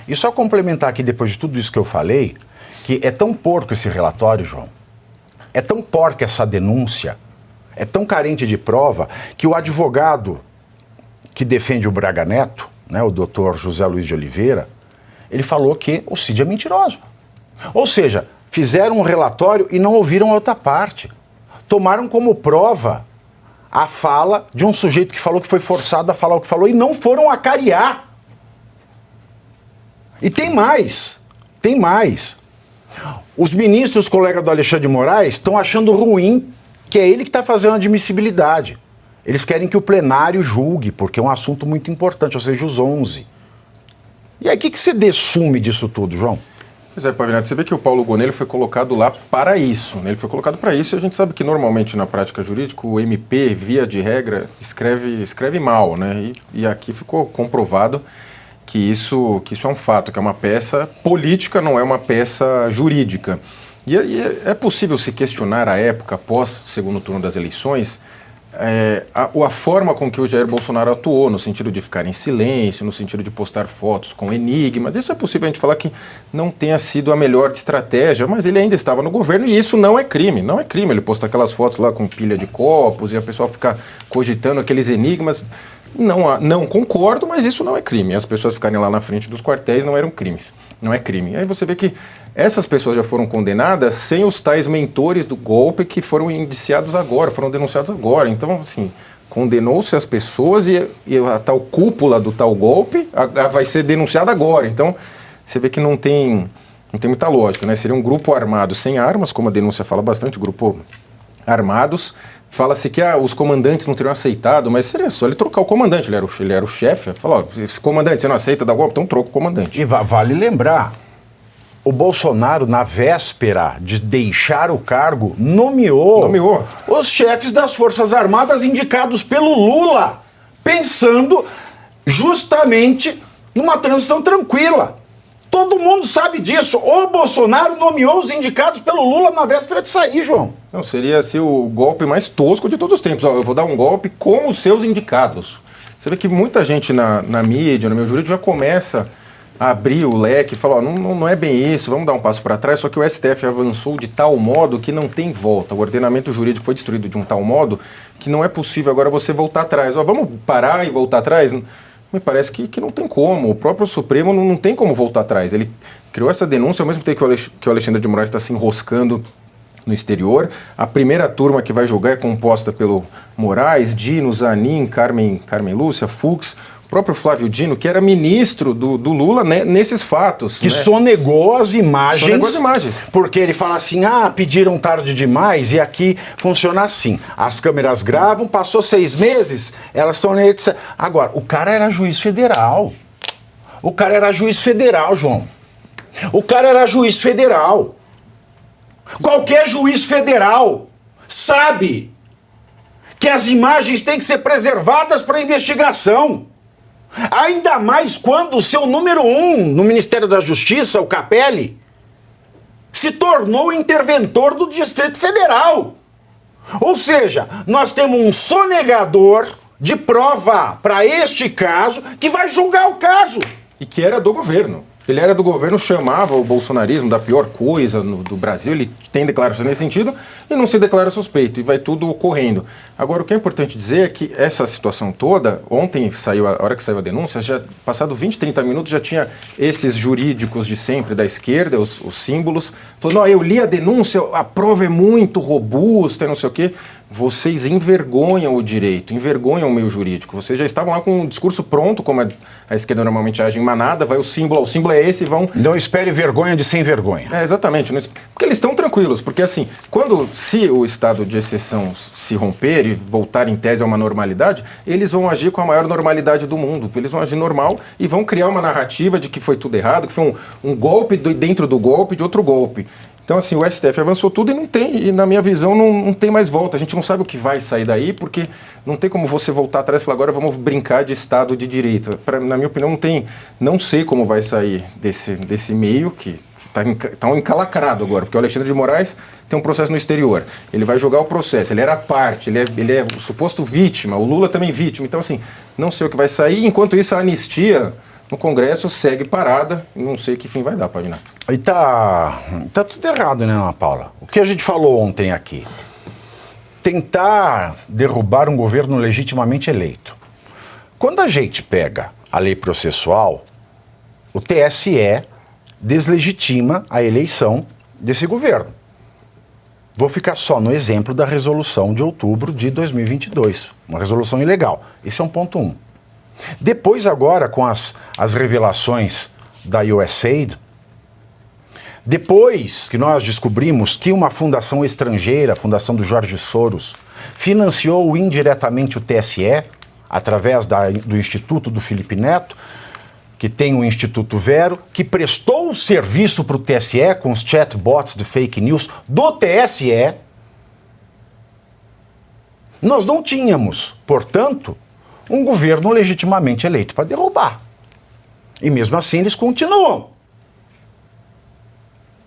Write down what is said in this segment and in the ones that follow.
E só complementar aqui, depois de tudo isso que eu falei, que é tão porco esse relatório, João, é tão porca essa denúncia, é tão carente de prova, que o advogado que defende o Braga Neto, né, o doutor José Luiz de Oliveira, ele falou que o Cid é mentiroso. Ou seja, fizeram um relatório e não ouviram a outra parte. Tomaram como prova a fala de um sujeito que falou que foi forçado a falar o que falou e não foram acariar. E tem mais. Os ministros, colega do Alexandre de Moraes, estão achando ruim que é ele que está fazendo a admissibilidade. Eles querem que o plenário julgue, porque é um assunto muito importante, ou seja, os 11. E aí, o que você dessume disso tudo, João? Pois é, Pavinato, você vê que o Paulo Gonet foi colocado lá para isso, né? Ele foi colocado para isso e a gente sabe que normalmente na prática jurídica o MP, via de regra, escreve mal, né? E aqui ficou comprovado que isso é um fato, que é uma peça política, não é uma peça jurídica. E é possível se questionar a época após o segundo turno das eleições, a forma com que o Jair Bolsonaro atuou, no sentido de ficar em silêncio, no sentido de postar fotos com enigmas. Isso é possível a gente falar que não tenha sido a melhor estratégia, mas ele ainda estava no governo e isso não é crime. Não é crime ele postar aquelas fotos lá com pilha de copos e a pessoa ficar cogitando aqueles enigmas. Não concordo, mas isso não é crime. As pessoas ficarem lá na frente dos quartéis não eram crimes. Não é crime. Aí você vê que essas pessoas já foram condenadas sem os tais mentores do golpe que foram indiciados agora, foram denunciados agora. Então, assim, condenou-se as pessoas e a tal cúpula do tal golpe vai ser denunciada agora. Então, você vê que não tem muita lógica, né? Seria um grupo armado sem armas, como a denúncia fala bastante, grupo armados. Fala-se que os comandantes não teriam aceitado, mas seria só ele trocar o comandante, ele era o chefe. Falou, esse comandante, você não aceita dar golpe? Então troca o comandante. E vale lembrar, o Bolsonaro, na véspera de deixar o cargo, nomeou os chefes das Forças Armadas indicados pelo Lula, pensando justamente numa transição tranquila. Todo mundo sabe disso. O Bolsonaro nomeou os indicados pelo Lula na véspera de sair, João. Não, seria ser o golpe mais tosco de todos os tempos. Eu vou dar um golpe com os seus indicados. Você vê que muita gente na mídia, no meio jurídico, já começa a abrir o leque e falar, não é bem isso, vamos dar um passo para trás, só que o STF avançou de tal modo que não tem volta. O ordenamento jurídico foi destruído de um tal modo que não é possível agora você voltar atrás. Vamos parar e voltar atrás? Me parece que não tem como. O próprio Supremo não tem como voltar atrás. Ele criou essa denúncia ao mesmo tempo que o Alexandre de Moraes está se enroscando no exterior. A primeira turma que vai julgar é composta pelo Moraes, Dino, Zanin, Carmen Lúcia, Fux, o próprio Flávio Dino, que era ministro do Lula, né, nesses fatos. Que né? sonegou as imagens. Sonegou as imagens. Porque ele fala assim, pediram tarde demais, e aqui funciona assim. As câmeras gravam, passou 6 meses, elas são... Agora, o cara era juiz federal. João. O cara era juiz federal. Qualquer juiz federal sabe que as imagens têm que ser preservadas para investigação. Ainda mais quando o seu número 1 no Ministério da Justiça, o Capelli, se tornou interventor do Distrito Federal. Ou seja, nós temos um sonegador de prova para este caso que vai julgar o caso. E que era do governo. Ele era do governo, chamava o bolsonarismo da pior coisa do Brasil, ele tem declarações nesse sentido e não se declara suspeito, e vai tudo ocorrendo. Agora, o que é importante dizer é que essa situação toda, ontem saiu, a hora que saiu a denúncia, já passado 20, 30 minutos, já tinha esses jurídicos de sempre da esquerda, os símbolos, falando, eu li a denúncia, a prova é muito robusta e não sei o quê. Vocês envergonham o direito, envergonham o meio jurídico. Vocês já estavam lá com um discurso pronto, como a esquerda normalmente age em manada, vai o símbolo é esse e vão... Não espere vergonha de sem vergonha. Exatamente. Porque eles estão tranquilos, porque assim, se o estado de exceção se romper e voltar em tese a uma normalidade, eles vão agir com a maior normalidade do mundo. Eles vão agir normal e vão criar uma narrativa de que foi tudo errado, que foi um golpe dentro do golpe de outro golpe. Então, assim, o STF avançou tudo e na minha visão, não tem mais volta. A gente não sabe o que vai sair daí, porque não tem como você voltar atrás e falar, agora vamos brincar de Estado de Direito. Na minha opinião, não sei como vai sair desse meio, que está encalacrado agora, porque o Alexandre de Moraes tem um processo no exterior. Ele vai jogar o processo, ele era parte, ele é o suposto vítima, o Lula também vítima. Então, assim, não sei o que vai sair. Enquanto isso, a anistia no Congresso, segue parada, não sei que fim vai dar, Pavinato. E tá tudo errado, né, Ana Paula? O que a gente falou ontem aqui? Tentar derrubar um governo legitimamente eleito. Quando a gente pega a lei processual, o TSE deslegitima a eleição desse governo. Vou ficar só no exemplo da resolução de outubro de 2022, uma resolução ilegal. Esse é um ponto 1. Depois agora, com as revelações da USAID, depois que nós descobrimos que uma fundação estrangeira, a fundação do Jorge Soros, financiou indiretamente o TSE, através do Instituto do Felipe Neto, que tem o Instituto Vero, que prestou o serviço para o TSE com os chatbots de fake news do TSE, nós não tínhamos, portanto, um governo legitimamente eleito para derrubar. E mesmo assim eles continuam.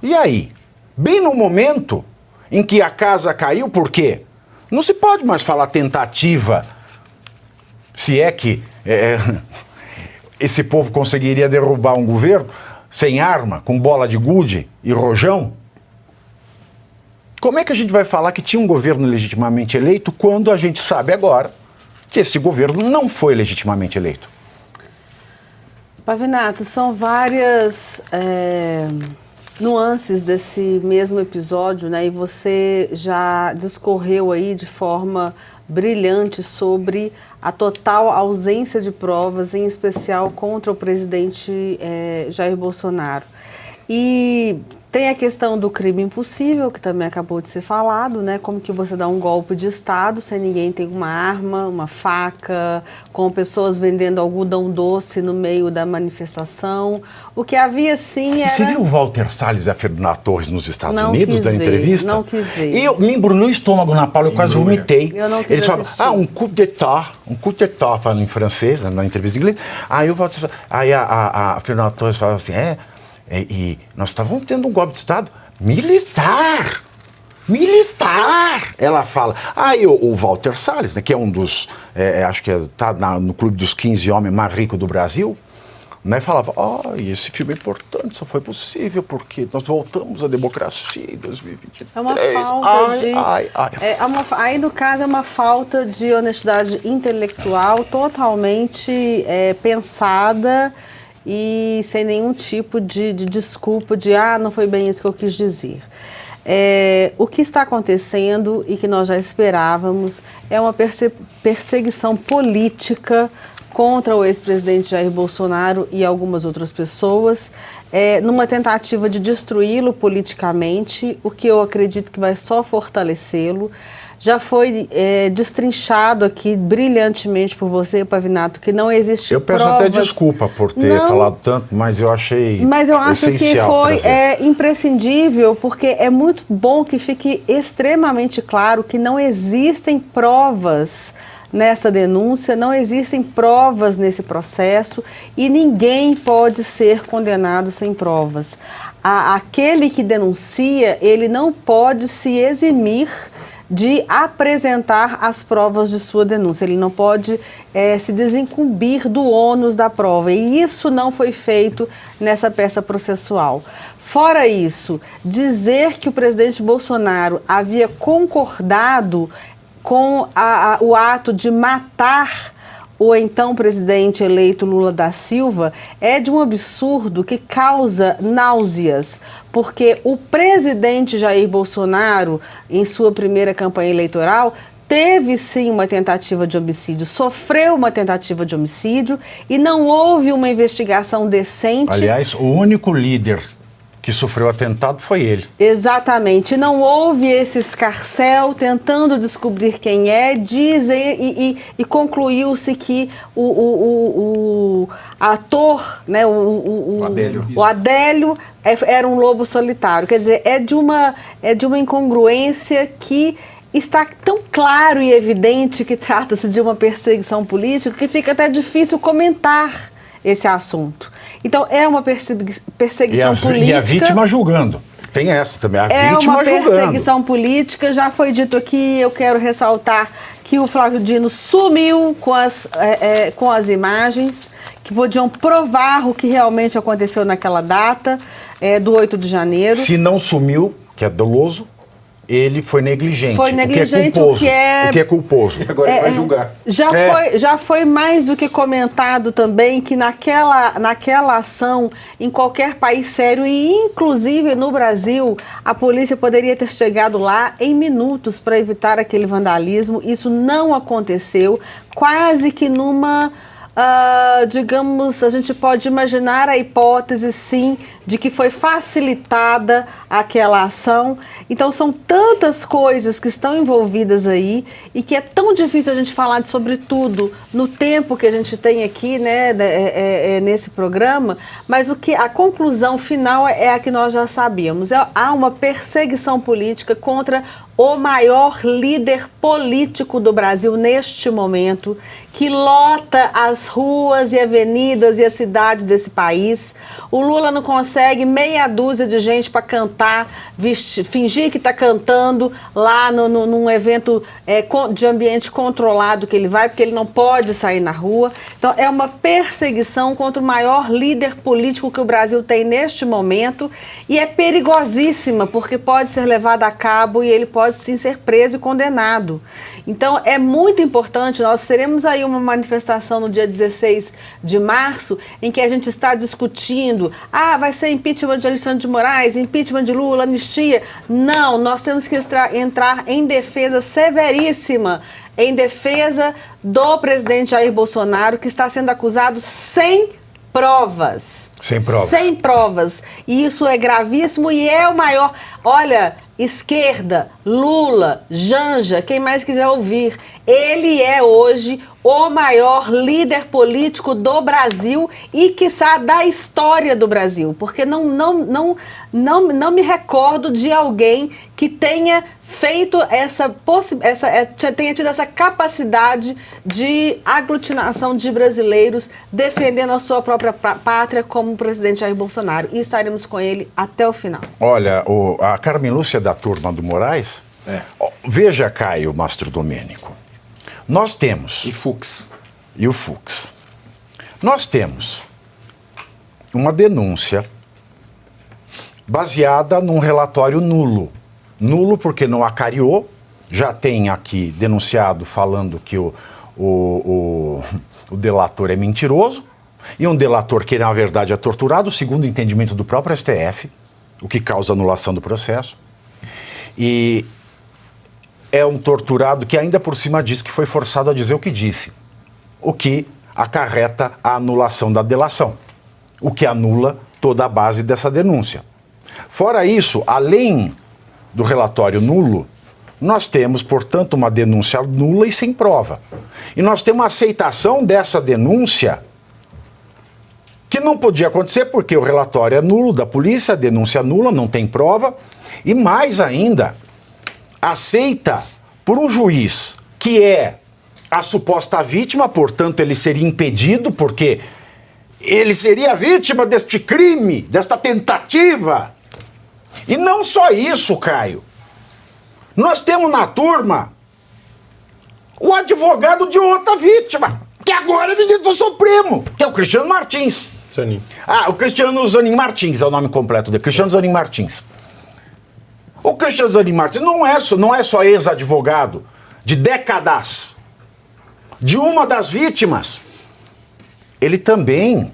E aí? Bem no momento em que a casa caiu, por quê? Não se pode mais falar tentativa, se é que esse povo conseguiria derrubar um governo sem arma, com bola de gude e rojão. Como é que a gente vai falar que tinha um governo legitimamente eleito quando a gente sabe agora que esse governo não foi legitimamente eleito? Pavinato, são várias nuances desse mesmo episódio, né? E você já discorreu aí de forma brilhante sobre a total ausência de provas, em especial contra o presidente Jair Bolsonaro. E tem a questão do crime impossível, que também acabou de ser falado, né? Como que você dá um golpe de Estado sem ninguém ter uma arma, uma faca, com pessoas vendendo algodão doce no meio da manifestação. O que havia sim era... E você viu o Walter Salles e a Fernanda Torres nos Estados Não Unidos, quis da ver, entrevista? não quis ver. E me embrulhou o estômago na Paula, eu quase vomitei. Eu não quis Eles falam, assistir. um coup d'état, falam em francês, na entrevista em inglês. Aí o Walter, a Fernanda Torres fala assim, e nós estávamos tendo um golpe de Estado militar. Ela fala. Aí o Walter Salles, né, que é um dos, acho que está no clube dos 15 homens mais ricos do Brasil, né, falava, esse filme é importante, só foi possível porque nós voltamos à democracia em 2023. É uma falta aí, no caso, é uma falta de honestidade intelectual totalmente pensada e sem nenhum tipo de desculpa de, não foi bem isso que eu quis dizer. O que está acontecendo e que nós já esperávamos é uma perseguição política contra o ex-presidente Jair Bolsonaro e algumas outras pessoas, numa tentativa de destruí-lo politicamente, o que eu acredito que vai só fortalecê-lo. Já foi destrinchado aqui brilhantemente por você, Pavinato, que não existe Eu peço provas... até desculpa por ter falado tanto, mas eu achei Mas eu acho que foi trazer. imprescindível, porque é muito bom que fique extremamente claro que não existem provas nessa denúncia, não existem provas nesse processo e ninguém pode ser condenado sem provas. Aquele que denuncia, ele não pode se eximir de apresentar as provas de sua denúncia. Ele não pode se desincumbir do ônus da prova. E isso não foi feito nessa peça processual. Fora isso, dizer que o presidente Bolsonaro havia concordado com o ato de matar o então presidente eleito Lula da Silva é de um absurdo que causa náuseas, porque o presidente Jair Bolsonaro, em sua primeira campanha eleitoral, teve sim uma tentativa de homicídio, sofreu uma tentativa de homicídio e não houve uma investigação decente. Aliás, o único líder que sofreu atentado foi ele. Exatamente. Não houve esse escarcéu tentando descobrir quem é, e concluiu-se que o ator, né, o Adélio era um lobo solitário. Quer dizer, é de uma incongruência que está tão claro e evidente que trata-se de uma perseguição política que fica até difícil comentar esse assunto. Então, é uma perseguição política. E a vítima julgando. Tem essa também, a vítima julgando. É uma perseguição política. Já foi dito aqui, eu quero ressaltar que o Flávio Dino sumiu com as imagens, que podiam provar o que realmente aconteceu naquela data, do 8 de janeiro. Se não sumiu, que é doloso, ele foi negligente. Foi negligente, o que é culposo. E agora ele vai julgar. Já foi mais do que comentado também que naquela ação, em qualquer país sério, e inclusive no Brasil, a polícia poderia ter chegado lá em minutos para evitar aquele vandalismo. Isso não aconteceu, quase que numa... digamos, a gente pode imaginar a hipótese, sim, de que foi facilitada aquela ação. Então, são tantas coisas que estão envolvidas aí e que é tão difícil a gente falar sobre tudo no tempo que a gente tem aqui, né, nesse programa, mas a conclusão final é a que nós já sabíamos. Há uma perseguição política contra o maior líder político do Brasil neste momento, que lota as ruas e avenidas e as cidades desse país. O Lula não consegue meia dúzia de gente para cantar, fingir que está cantando lá num evento de ambiente controlado que ele vai, porque ele não pode sair na rua. Então, é uma perseguição contra o maior líder político que o Brasil tem neste momento e é perigosíssima, porque pode ser levada a cabo e ele pode sim ser preso e condenado. Então, é muito importante, nós teremos aí uma manifestação no dia 16 de março, em que a gente está discutindo, vai ser impeachment de Alexandre de Moraes, impeachment de Lula, anistia. Não, nós temos que entrar em defesa severíssima, em defesa do presidente Jair Bolsonaro, que está sendo acusado sem provas. Sem provas. Sem provas. E isso é gravíssimo e é o maior... Olha, esquerda, Lula, Janja, quem mais quiser ouvir, ele é hoje o maior líder político do Brasil e, quiçá, da história do Brasil. Porque não me recordo de alguém que tenha feito tenha tido essa capacidade de aglutinação de brasileiros defendendo a sua própria pátria como o presidente Jair Bolsonaro. E estaremos com ele até o final. Olha, a Carmen Lúcia da turma do Moraes, veja, Caio Mastro Domênico, nós temos... E Fux. E o Fux. Nós temos uma denúncia baseada num relatório nulo. Nulo porque não acariou, já tem aqui denunciado falando que o delator é mentiroso, e um delator que na verdade é torturado, segundo o entendimento do próprio STF, o que causa anulação do processo. E é um torturado que ainda por cima diz que foi forçado a dizer o que disse, o que acarreta a anulação da delação, o que anula toda a base dessa denúncia. Fora isso, além do relatório nulo, nós temos, portanto, uma denúncia nula e sem prova. E nós temos uma aceitação dessa denúncia que não podia acontecer porque o relatório é nulo da polícia, a denúncia é nula, não tem prova, e mais ainda, aceita por um juiz que é a suposta vítima, portanto ele seria impedido porque ele seria vítima deste crime, desta tentativa. E não só isso, Caio. Nós temos na turma o advogado de outra vítima, que agora é ministro do Supremo, que é o Cristiano Martins. Zanin. O Cristiano Zanin Martins é o nome completo dele, Cristiano Zanin Martins. O Cristiano Zanin Martins não é só ex-advogado de décadas de uma das vítimas. Ele também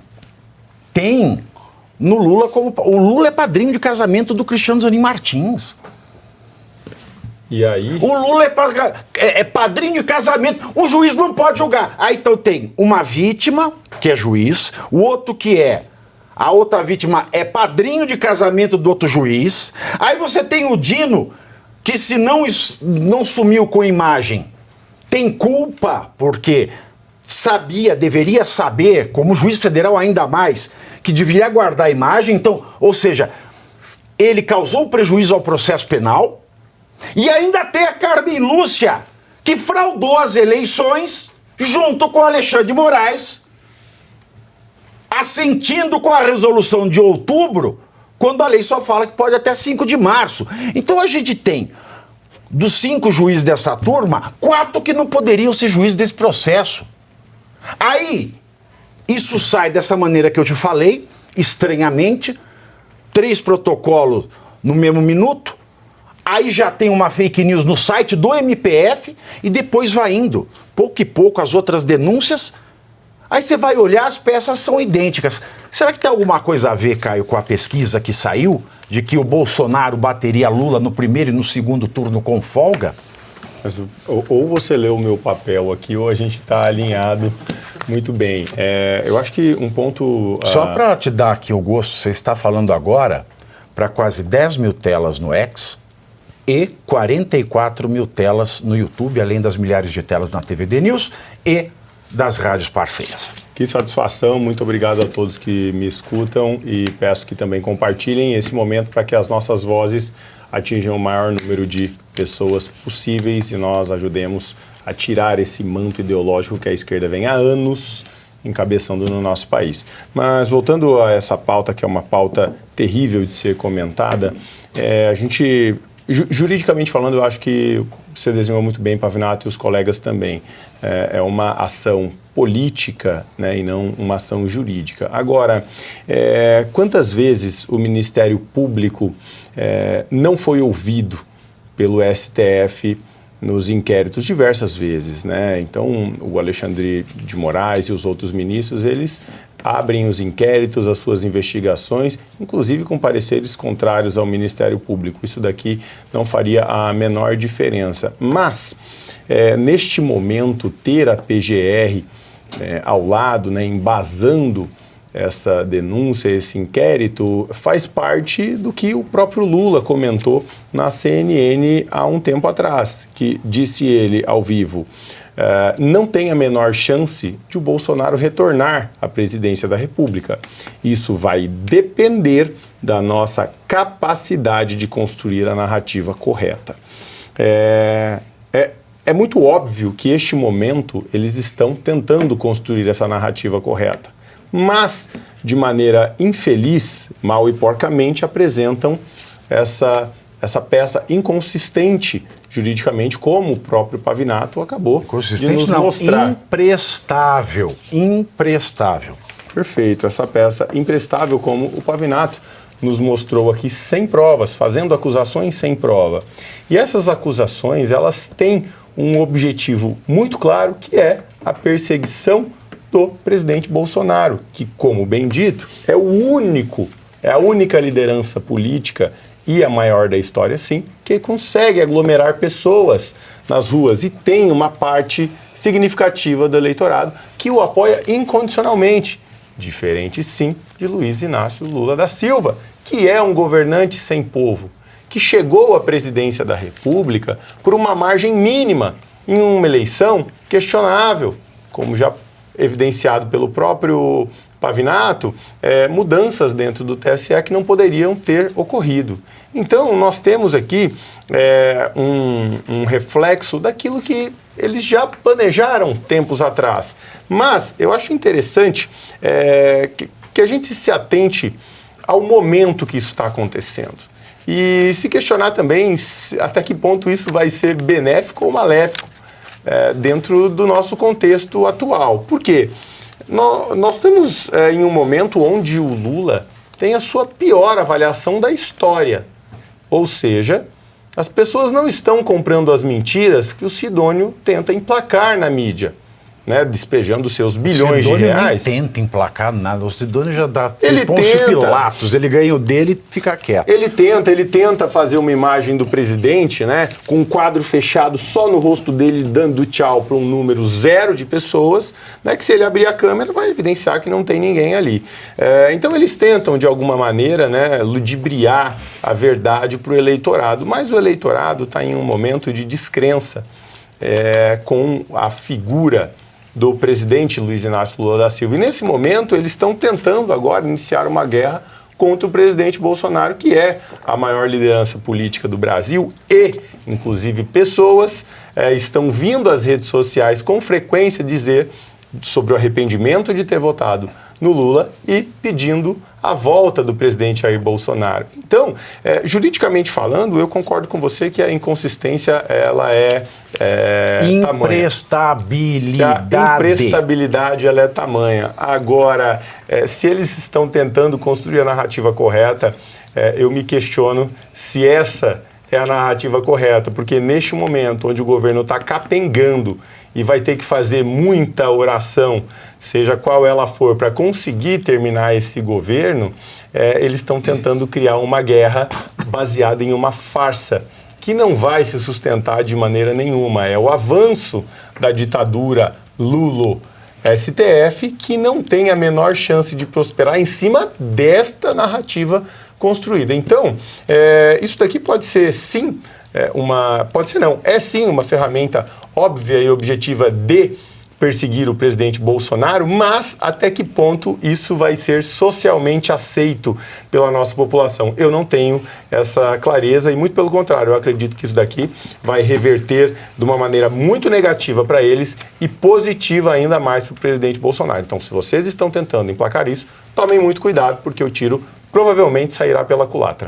tem no Lula como... O Lula é padrinho de casamento do Cristiano Zanin Martins. E aí? O Lula é padrinho de casamento. O juiz não pode julgar. Aí então tem uma vítima, que é juiz, o outro que é... A outra vítima é padrinho de casamento do outro juiz. Aí você tem o Dino, que se não sumiu com imagem, tem culpa, porque deveria saber, como juiz federal ainda mais, que deveria guardar a imagem. Então, ou seja, ele causou prejuízo ao processo penal. E ainda tem a Carmen Lúcia, que fraudou as eleições junto com Alexandre de Moraes, assentindo com a resolução de outubro, quando a lei só fala que pode até 5 de março. Então a gente tem, dos 5 juízes dessa turma, 4 que não poderiam ser juízes desse processo. Aí, Isso sai dessa maneira que eu te falei, estranhamente, 3 protocolos no mesmo minuto, aí já tem uma fake news no site do MPF e depois vai indo, pouco e pouco, as outras denúncias. Aí você vai olhar, as peças são idênticas. Será que tem alguma coisa a ver, Caio, com a pesquisa que saiu, de que o Bolsonaro bateria Lula no primeiro e no segundo turno com folga? Mas, ou você leu o meu papel aqui, ou a gente está alinhado muito bem. Eu acho que um ponto... Só para te dar aqui o gosto, você está falando agora para quase 10 mil telas no X e 44 mil telas no YouTube, além das milhares de telas na TVD News e das rádios parceiras. Que satisfação, muito obrigado a todos que me escutam e peço que também compartilhem esse momento para que as nossas vozes atinjam o maior número de pessoas possíveis e nós ajudemos a tirar esse manto ideológico que a esquerda vem há anos encabeçando no nosso país. Mas voltando a essa pauta, que é uma pauta terrível de ser comentada, a gente, juridicamente falando, eu acho que você desenhou muito bem, Pavinato, e os colegas também. É uma ação política, né, e não uma ação jurídica. Agora, quantas vezes o Ministério Público não foi ouvido pelo STF nos inquéritos diversas vezes, né? Então, o Alexandre de Moraes e os outros ministros, eles abrem os inquéritos, as suas investigações, inclusive com pareceres contrários ao Ministério Público. Isso daqui não faria a menor diferença. Mas, neste momento, ter a PGR ao lado, né, embasando essa denúncia, esse inquérito, faz parte do que o próprio Lula comentou na CNN há um tempo atrás, que disse ele ao vivo, não tem a menor chance de o Bolsonaro retornar à presidência da República. Isso vai depender da nossa capacidade de construir a narrativa correta. É muito óbvio que, este momento, eles estão tentando construir essa narrativa correta. Mas, de maneira infeliz, mal e porcamente, apresentam essa peça inconsistente juridicamente, como o próprio Pavinato acabou de nos mostrar. Imprestável. Perfeito, essa peça imprestável, como o Pavinato nos mostrou aqui, sem provas, fazendo acusações sem prova. E essas acusações, elas têm um objetivo muito claro, que é a perseguição do presidente Bolsonaro, que, como bem dito, é a única liderança política e a maior da história, sim, que consegue aglomerar pessoas nas ruas e tem uma parte significativa do eleitorado que o apoia incondicionalmente, diferente, sim, de Luiz Inácio Lula da Silva, que é um governante sem povo, que chegou à presidência da República por uma margem mínima em uma eleição questionável, como já evidenciado pelo próprio Pavinato, mudanças dentro do TSE que não poderiam ter ocorrido. Então, nós temos aqui um reflexo daquilo que eles já planejaram tempos atrás. Mas eu acho interessante que a gente se atente ao momento que isso está acontecendo. E se questionar também até que ponto isso vai ser benéfico ou maléfico dentro do nosso contexto atual. Por quê? Nós estamos em um momento onde o Lula tem a sua pior avaliação da história. Ou seja, as pessoas não estão comprando as mentiras que o Sidônio tenta emplacar na mídia, né, despejando seus bilhões de reais. Nem tenta emplacar nada. O Sidônio já fez Pôncio Pilatos, ele ganha o dele e fica quieto. Ele tenta fazer uma imagem do presidente, né, com um quadro fechado só no rosto dele, dando tchau para um número 0 de pessoas, né, que se ele abrir a câmera vai evidenciar que não tem ninguém ali. Então eles tentam, de alguma maneira, né, ludibriar a verdade para o eleitorado, mas o eleitorado está em um momento de descrença com a figura do presidente Luiz Inácio Lula da Silva. E nesse momento eles estão tentando agora iniciar uma guerra contra o presidente Bolsonaro, que é a maior liderança política do Brasil e, inclusive, pessoas estão vindo às redes sociais com frequência dizer sobre o arrependimento de ter votado no Lula e pedindo a volta do presidente Jair Bolsonaro. Então, juridicamente falando, eu concordo com você que a inconsistência ela é imprestabilidade. A imprestabilidade ela é tamanha. Agora, se eles estão tentando construir a narrativa correta, eu me questiono se essa é a narrativa correta, porque neste momento onde o governo está capengando e vai ter que fazer muita oração, seja qual ela for, para conseguir terminar esse governo, eles estão tentando criar uma guerra baseada em uma farsa, que não vai se sustentar de maneira nenhuma. É o avanço da ditadura Lulo-STF que não tem a menor chance de prosperar em cima desta narrativa construída. Então, isso daqui pode ser sim é sim uma ferramenta óbvia e objetiva de perseguir o presidente Bolsonaro, mas até que ponto isso vai ser socialmente aceito pela nossa população? Eu não tenho essa clareza e, muito pelo contrário, eu acredito que isso daqui vai reverter de uma maneira muito negativa para eles e positiva ainda mais para o presidente Bolsonaro. Então, se vocês estão tentando emplacar isso, tomem muito cuidado, porque o tiro provavelmente sairá pela culatra.